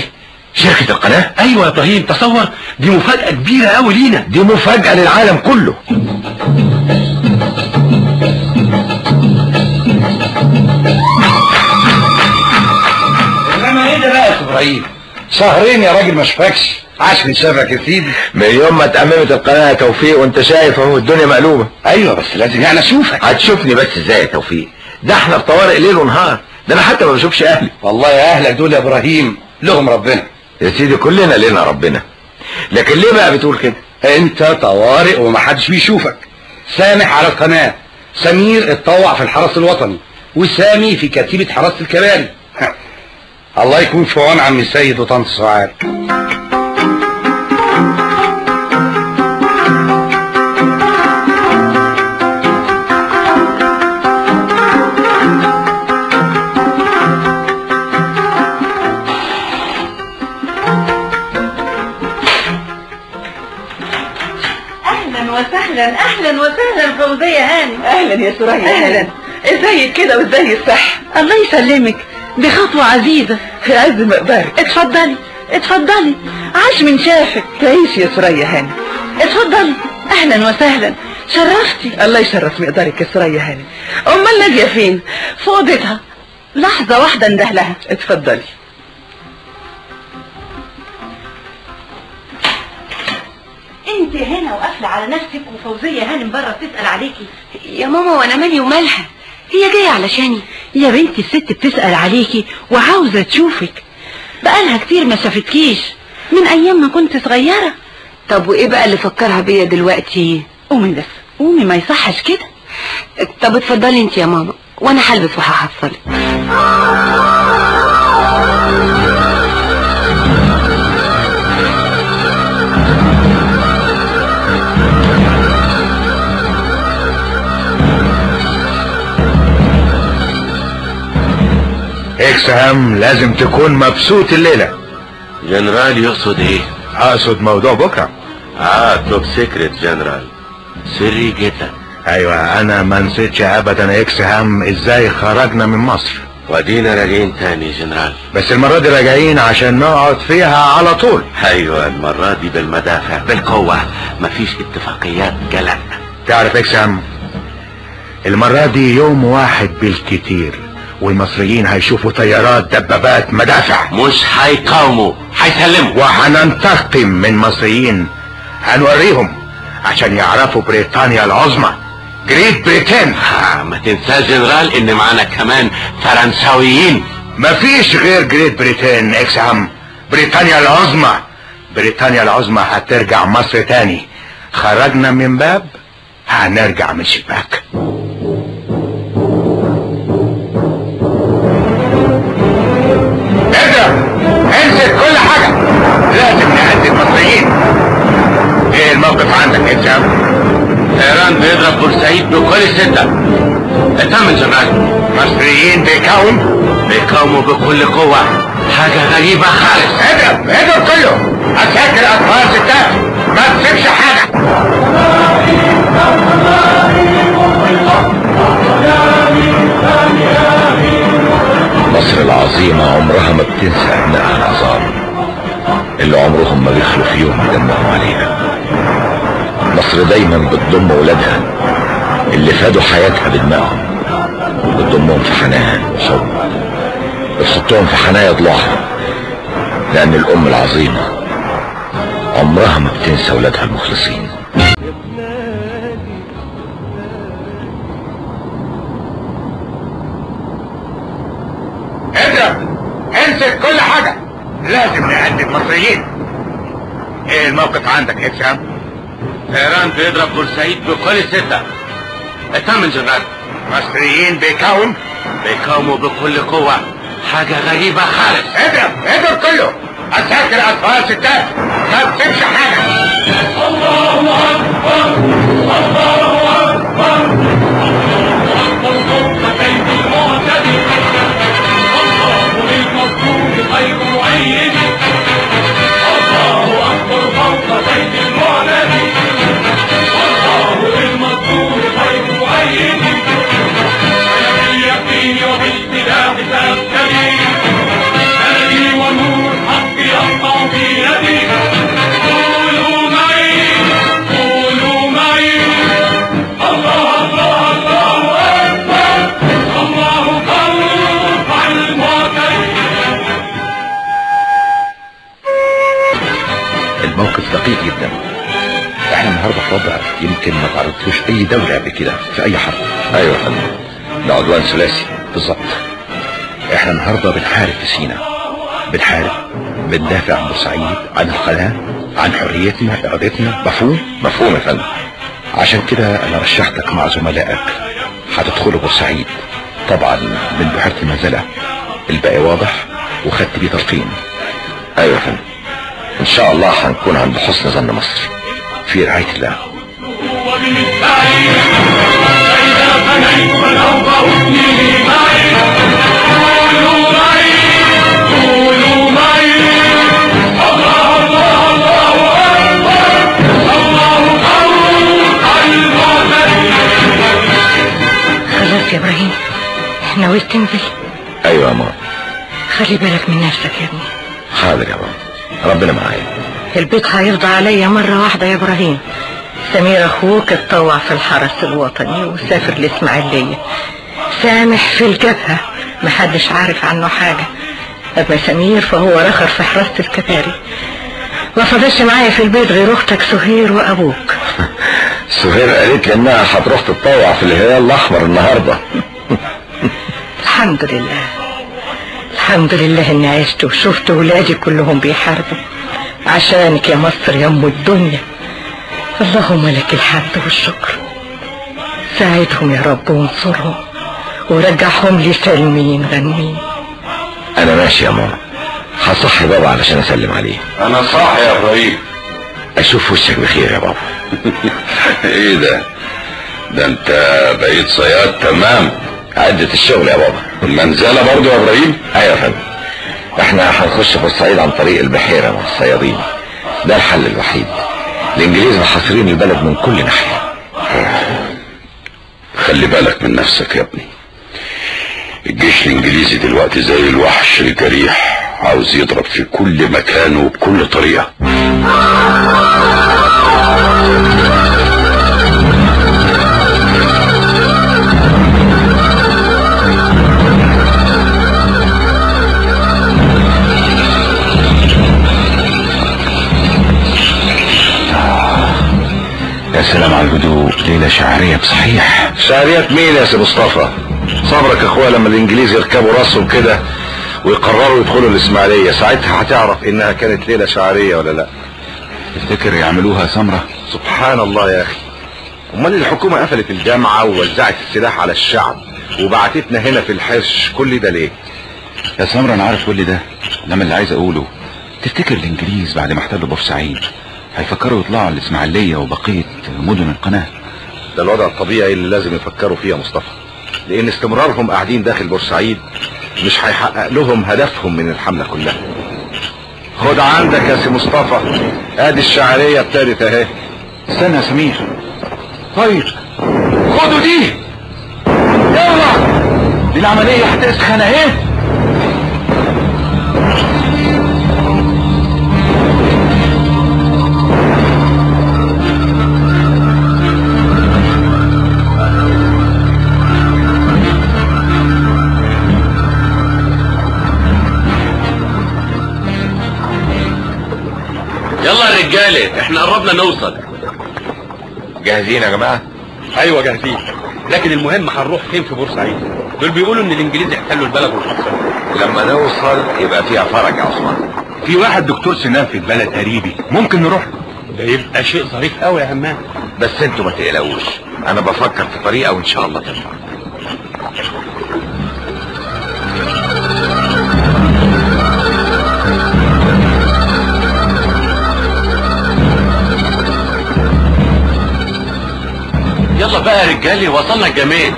شركة القناة؟ ايوه يا ابراهيم، تصور دي مفاجأة كبيرة قوي لينا. دي مفاجأة للعالم كله. انما ايه ده بقى يا ابراهيم؟ شهرين يا راجل ما شافكش. عاش من شافك يا سيدي. من يوم ما اتأممت القناة يا توفيق وانت شايف اهو الدنيا مقلوبة. ايوه بس لازم يعني اشوفك. هتشوفني بس ازاي يا توفيق؟ ده احنا في طوارئ ليل ونهار، ده انا حتى ما بشوفش اهلي. والله يا اهلك دول يا ابراهيم لهم ربنا. يا سيدي كلنا لنا ربنا، لكن ليه بقى بتقول كده؟ انت طوارئ ومحدش بيشوفك. سامح على القناة، سمير اتطوع في الحرس الوطني، وسامي في كتيبة حراسة الكباري. الله يكون في عون عم سيد وطنط سعاد. اهلا وسهلا فوزية هاني. اهلا يا سوريا. اهلا. ازيك كده وازاي الصحة؟ الله يسلمك، دي خطوة عزيزة في عز مقدارك. اتفضلي اتفضلي، عاش من شافك. تعيش يا سوريا هاني، اتفضلي. اهلا وسهلا، شرفتي. الله يشرف مقدارك يا سوريا هاني. امال نادية فين؟ في اوضتها. لحظة واحدة انده لها. اتفضلي. انت هنا وقافله على نفسك وفوزيه هانم بره بتسال عليكي. يا ماما وانا مالي ومالها؟ هي جايه علشاني. يا بنتي الست بتسال عليكي وعاوزه تشوفك، بقالها كتير ما شافتكيش من ايام ما كنت صغيره. طب وايه بقى اللي فكرها بيا دلوقتي؟ قومي بس قومي، ما يصحش كده. طب اتفضلي انت يا ماما وانا هلبس وهحصلك. اكس هم لازم تكون مبسوط الليلة. جنرال يقصد ايه؟ اقصد موضوع بكرة. توب سيكريت جنرال، سري جدا. ايوه انا ما نسيتش ابدا اكس هم ازاي خرجنا من مصر. ودينا راجعين تاني جنرال، بس المرة دي راجعين عشان نقعد فيها على طول. ايوه المرة دي بالمدافع بالقوة، مفيش اتفاقيات جلق. تعرف اكس هم المرة دي يوم واحد بالكتير والمصريين هيشوفوا طيارات دبابات مدافع. مش هيقاوموا، هيسلموا. وهننتقم من مصريين، هنوريهم عشان يعرفوا بريطانيا العظمى، جريت بريتن. ما تنساش جنرال ان معانا كمان فرنساويين. مفيش غير جريت بريتن اكس هم، بريطانيا العظمى. بريطانيا العظمى هترجع مصر تاني. خرجنا من باب هنرجع من شباك. انسى كل حاجة، لازم نهدي المصريين. ايه الموقف عندك يا جام؟ طيران بيضرب بورسعيد بكل شدة. اطمن جمال، مصريين بيقاوموا بكل قوة. حاجة غريبة خالص. اضرب كله، اساكر اطفال ستات، ما تسيبش حاجة. مصر العظيمة عمرها ما بتنسى ابنائها العظام اللي عمرهم ما بيخلوا في يوم يدمعوا عليها. مصر دايما بتضم ولادها اللي فادوا حياتها بدمائهم، بتضمهم في حنان وحب، بتحطهم في حنايا ضلوعها، لان الام العظيمة عمرها ما بتنسى ولادها المخلصين. اضرب، امسك كل حاجة، لازم نهدي المصريين. ايه الموقف عندك يا هشام؟ طيران بيضرب بورسعيد بكل ستة. اطمن جنرال. مصريين بيقاوموا بكل قوة. حاجة غريبة خالص. اضرب كله. اساكر اطفال ستات ما بتسيبش حاجة. الله اكبر الله اكبر الله كيد المعتدي الله للمظلوم خير معين الله اكبر فوق كيد المعتدي الله للمظلوم خير معين انا باليقين وبالسلاح سابتلي بلدي ونور الحق يقطع في يدي قولوا معي قولوا معي الله الله الله اكبر الله فوق المعتدي. الموقف دقيق جدا. احنا النهارده في وضع يمكن ما تعرضتلوش اي دولة قبل كده في اي حرب. ايوه يا فندم، ده عدوان ثلاثي بالظبط. احنا النهارده بنحارب في سيناء، بندافع عن بورسعيد، عن القناة، عن حريتنا، ارادتنا. مفهوم يا فندم. عشان كده انا رشحتك مع زملائك، هتدخلوا بورسعيد طبعا من بحيرة المنزلة. الباقي واضح وخدت بيه تلقين. ايوه يا فندم، ان شاء الله هنكون عند حسن ظن مصر في رعاية الله. خلاص يا ابراهيم، نويت تنزل؟ ايوه يا ماما. خلي بالك من نفسك يا ابني. حاضر يا ماما، ربنا معايا. البيت هيفضى عليا مرة واحدة يا ابراهيم. سمير اخوك اتطوع في الحرس الوطني وسافر الاسماعيلية. سامح في الجبهة محدش عارف عنه حاجة. اما سمير فهو رخر في حراسة الكباري. ما فضلش معايا في البيت غير اختك سهير وابوك. سهير قالت لي انها هتروح تتطوع في الهلال الاحمر النهارده. الحمد لله، الحمد لله اني عشت وشفت ولادي كلهم بيحاربوا عشانك يا مصر يا ام الدنيا. اللهم لك الحمد والشكر. ساعدهم يا رب وانصرهم ورجعهم لي سالمين غنمين. انا ماشي يا ماما، هصحي بابا علشان اسلم عليه. انا صاحي يا ابراهيم. اشوف وشك بخير يا بابا. ايه ده انت بقيت صياد تمام. عدة الشغل يا بابا. المنزلة برضو يا ابراهيم؟ ايوه يا فندم، احنا هنخش بورسعيد عن طريق البحيرة مع الصيادين. ده الحل الوحيد. الانجليز محاصرين البلد من كل ناحية. خلي بالك من نفسك يا ابني. الجيش الانجليزي دلوقتي زي الوحش الجريح، عاوز يضرب في كل مكان وبكل طريقة. يا سلام على الهدوء، ليلة شعرية بصحيح. شعرية مين يا سي مصطفى؟ صبرك يا اخويا لما الانجليز يركبوا راسهم كده ويقرروا يدخلوا الاسماعيلية، ساعتها هتعرف انها كانت ليلة شعرية ولا لا. تفتكر يعملوها سمرة؟ سبحان الله يا اخي، امال الحكومة قفلت الجامعة ووزعت السلاح على الشعب وبعتتنا هنا في الحرش كل ده ليه؟ يا سمرة انا عارف كل ده، انما اللي عايز اقوله، تفتكر الانجليز بعد ما احتلوا بورسعيد هيفكروا يطلعوا على الاسماعيلية وبقية مدن القناة؟ ده الوضع الطبيعي اللي لازم يفكروا فيه يا مصطفى، لان استمرارهم قاعدين داخل بورسعيد مش هيحقق لهم هدفهم من الحملة كلها. خد عندك يا سي مصطفى، ادي الشعرية ابتدت اهي. استنى يا سمير. طيب خدوا دي، يلا دي العملية هتسخن اهي. يلا يا رجاله، احنا قربنا نوصل. جاهزين يا جماعة؟ ايوه جاهزين، لكن المهم هنروح فين في بورسعيد؟ دول بيقولوا ان الانجليز احتلوا البلد والحصر. لما نوصل يبقى فيها فرج يا عثمان. في واحد دكتور سنان في البلد قريبي، ممكن نروح له. ده يبقى شيء ظريف قوي يا همام. بس انتوا ما تقلقوش، انا بفكر في طريقه وان شاء الله تنفع. يلا بقى يا رجالي، وصلنا الجميل.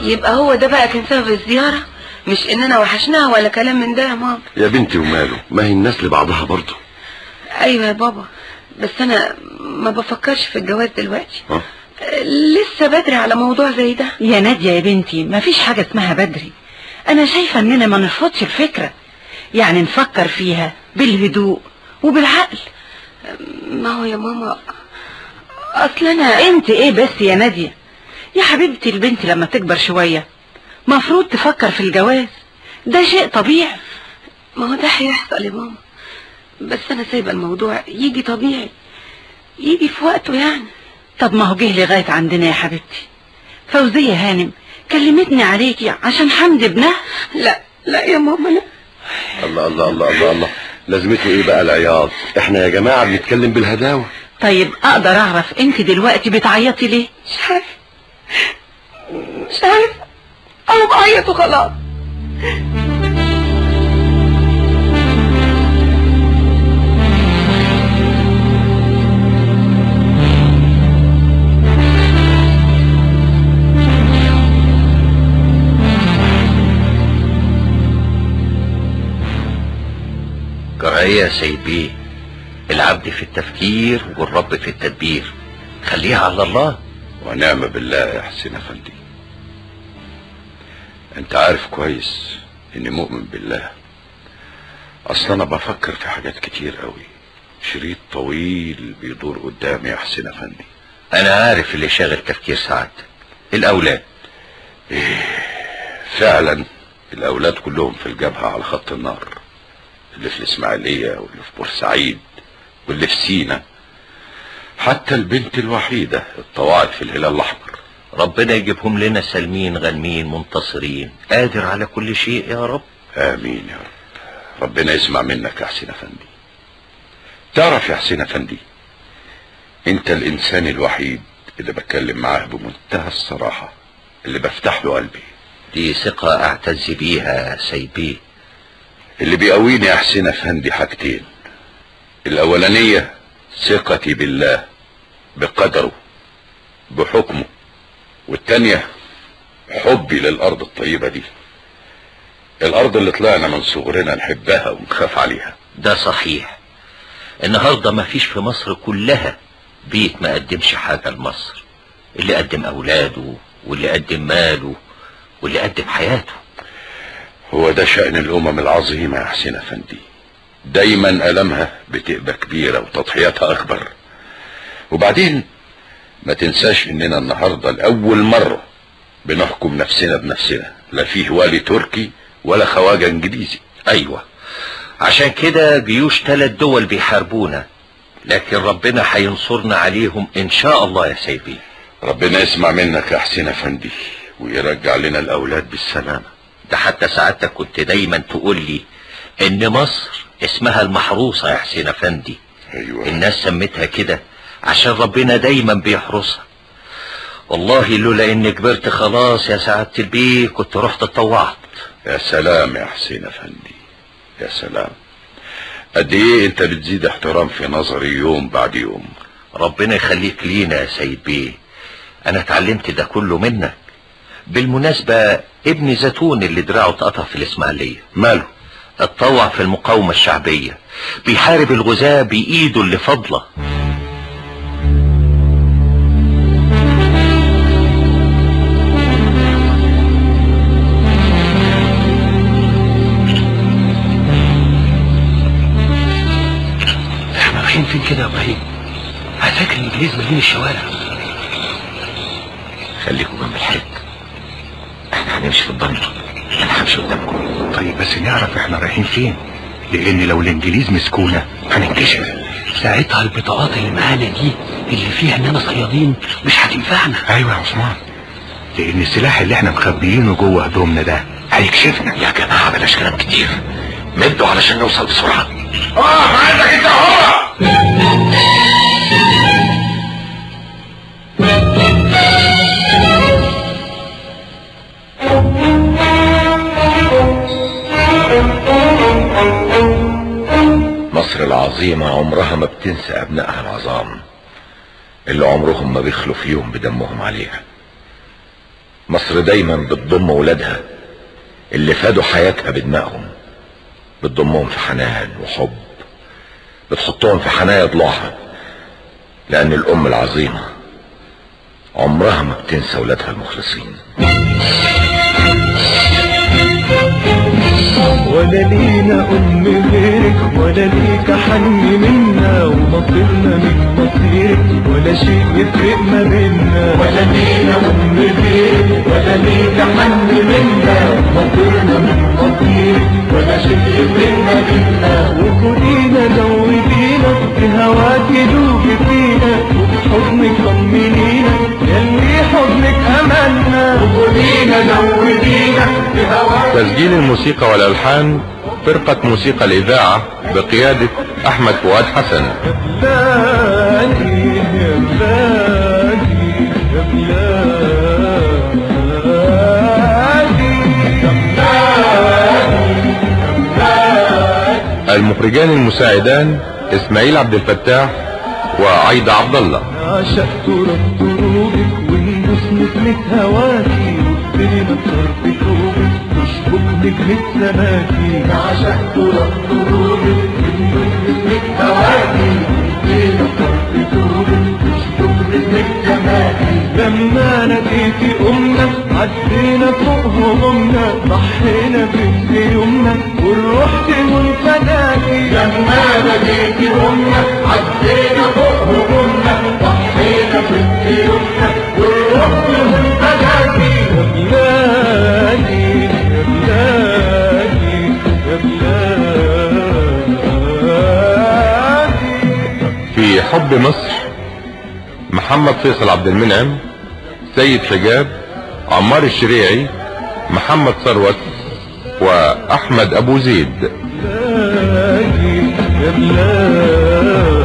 يبقى هو ده بقى كان سبب الزيارة، مش اننا وحشناها ولا كلام من ده يا ماما. يا بنتي وماله، ما هي الناس لبعضها برضه. ايوه يا بابا، بس انا ما بفكرش في الجواز دلوقتي. لسه بدري على موضوع زي ده. يا نادية يا بنتي، ما فيش حاجة اسمها بدري. انا شايفة اننا ما نرفضش الفكرة، يعني نفكر فيها بالهدوء وبالعقل. ما هو يا ماما اصل انا... انت ايه بس يا نادية يا حبيبتي؟ البنت لما تكبر شوية مفروض تفكر في الجواز، ده شيء طبيعي. ما هو ده هيحصل يا ماما، بس انا سايبه الموضوع يجي طبيعي، يجي في وقته يعني. طب ما هو جه لغاية عندنا يا حبيبتي. فوزية هانم كلمتني عليكي عشان حمد ابنها. لا يا ماما لا. الله الله الله الله الله، لازمته ايه بقى العياط؟ احنا يا جماعة بنتكلم بالهداوة. طيب اقدر اعرف انت دلوقتي بتعيطي ليه؟ مش عارف انا بعيط وخلاص. كراهية يا سيد بيه، العبد في التفكير والرب في التدبير، خليها على الله. ونعم بالله يا حسين افندي. انت عارف كويس اني مؤمن بالله. اصلا انا بفكر في حاجات كتير قوي، شريط طويل بيدور قدامي يا حسين افندي. انا عارف اللي شاغل تفكير سعادتك، الاولاد. فعلا الاولاد كلهم في الجبهة على خط النار، اللي في الاسماعيلية واللي في بورسعيد واللي في سينا، حتى البنت الوحيدة اتطوعت في الهلال الاحمر. ربنا يجيبهم لنا سالمين غانمين منتصرين، قادر على كل شيء يا رب. امين يا رب. ربنا يسمع منك يا حسين افندي. تعرف يا حسين افندي، انت الانسان الوحيد اللي بتكلم معاه بمنتهى الصراحة، اللي بفتح له قلبي. دي ثقة اعتز بيها يا سيد بيه. اللي بيقويني يا حسين افندي حاجتين، الاولانية ثقتي بالله، بقدره، بحكمه، والتانية حبي للارض الطيبة دي، الارض اللي طلعنا من صغرنا نحبها ونخاف عليها. ده صحيح. النهاردة ما فيش في مصر كلها بيت ما قدمش حاجة لمصر، اللي قدم اولاده واللي قدم ماله واللي قدم حياته. هو ده شأن الامم العظيمة يا حسين افندي، دايما ألمها بتبقى كبيرة وتضحياتها اكبر. وبعدين ما تنساش اننا النهاردة لأول مرة بنحكم نفسنا بنفسنا، لا فيه والي تركي ولا خواجة انجليزي. ايوه، عشان كده جيوش 3 دول بيحاربونا، لكن ربنا هينصرنا عليهم ان شاء الله يا سيدي. ربنا يسمع منك يا حسين افندي ويرجع لنا الاولاد بالسلامة. ده حتى سعادتك كنت دايما تقول لي ان مصر اسمها المحروسة يا حسين افندي. ايوه، الناس سمتها كده عشان ربنا دايما بيحرسها. والله لولا اني كبرت خلاص يا سعادة البيه كنت رحت اتطوعت. يا سلام يا حسين افندي، يا سلام. قد ايه انت بتزيد احترام في نظري يوم بعد يوم. ربنا يخليك لينا يا سيد بيه، انا اتعلمت ده كله منك. بالمناسبة ابن زيتون اللي دراعه اتقطع في الاسماعيلية ماله؟ اتطوع في المقاومة الشعبية، بيحارب الغزاة بايده اللي فاضلة. احنا رايحين فين كده يا ابراهيم؟ هتاكل الانجليز مالين الشوارع. خليكم جنب الحاج، احنا هنمشي في الضلمة، انا همشي قدامكم. طيب بس نعرف احنا رايحين فين. لان لو الانجليز مسكونا هننكشف. ساعتها البطاقات اللي معانا دي اللي فيها اننا صيادين مش هتنفعنا. ايوه يا عثمان، لان السلاح اللي احنا مخبيينه جوه هدومنا ده هيكشفنا. يا جماعه بلاش كلام كتير، مدوا علشان نوصل بسرعه. عندك انت هو. مصر العظيمة عمرها ما بتنسى أبنائها العظام اللي عمرهم ما بيخلوا في يوم بدمهم عليها. مصر دايما بتضم ولادها اللي فادوا حياتها بدمائهم، بتضمهم في حنان وحب، بتحطهم في حنايا ضلوعها، لأن الأم العظيمة عمرها ما بتنسى ولادها المخلصين. ولا لينا أم غيرك ولا ليك حن منا، ومصيرنا من مصيرك ولا شيء يفرق ما بينا. ولا لينا أم غيرك ولا ليك حن منا، ومصيرنا من مصيرك ولا شيء يفرق ما بينا. وخدينا زودينا بهواك دوبي فينا، وبحضنك طمنينا يلي حضنك أملنا. وخدينا زودينا بهواك. تسجيل الموسيقى والألحان فرقة موسيقى الإذاعة بقيادة أحمد فؤاد حسن. يا بلادي يا بلادي يا بلادي يا بلادي يا بلادي. المخرجان المساعدان إسماعيل عبد الفتاح وعايدة عبد الله. عشقت رب دروبك ونبوس نجمة هواكي، وابتدينا بطرف ثوبك تشبك نجمة سماكي. عشقت رب دروبك ونبوس نجمة هواكي، وابتدينا بطرف ثوبك تشبك نجمة سماكي. لما ناديتي أمنا عدينا فوق همومنا، ضحينا في يومنا والروح تهون فداكي. لما ناديتي أمنا عدينا فوق همومنا، ضحينا في يومنا والروح تهون فداكي. يا بلادي يا بلادي يا بلادي. في حب مصر محمد فيصل عبد المنعم، سيد حجاب، عمار الشريعي، محمد ثروت وأحمد أبو زيد. يا بلادي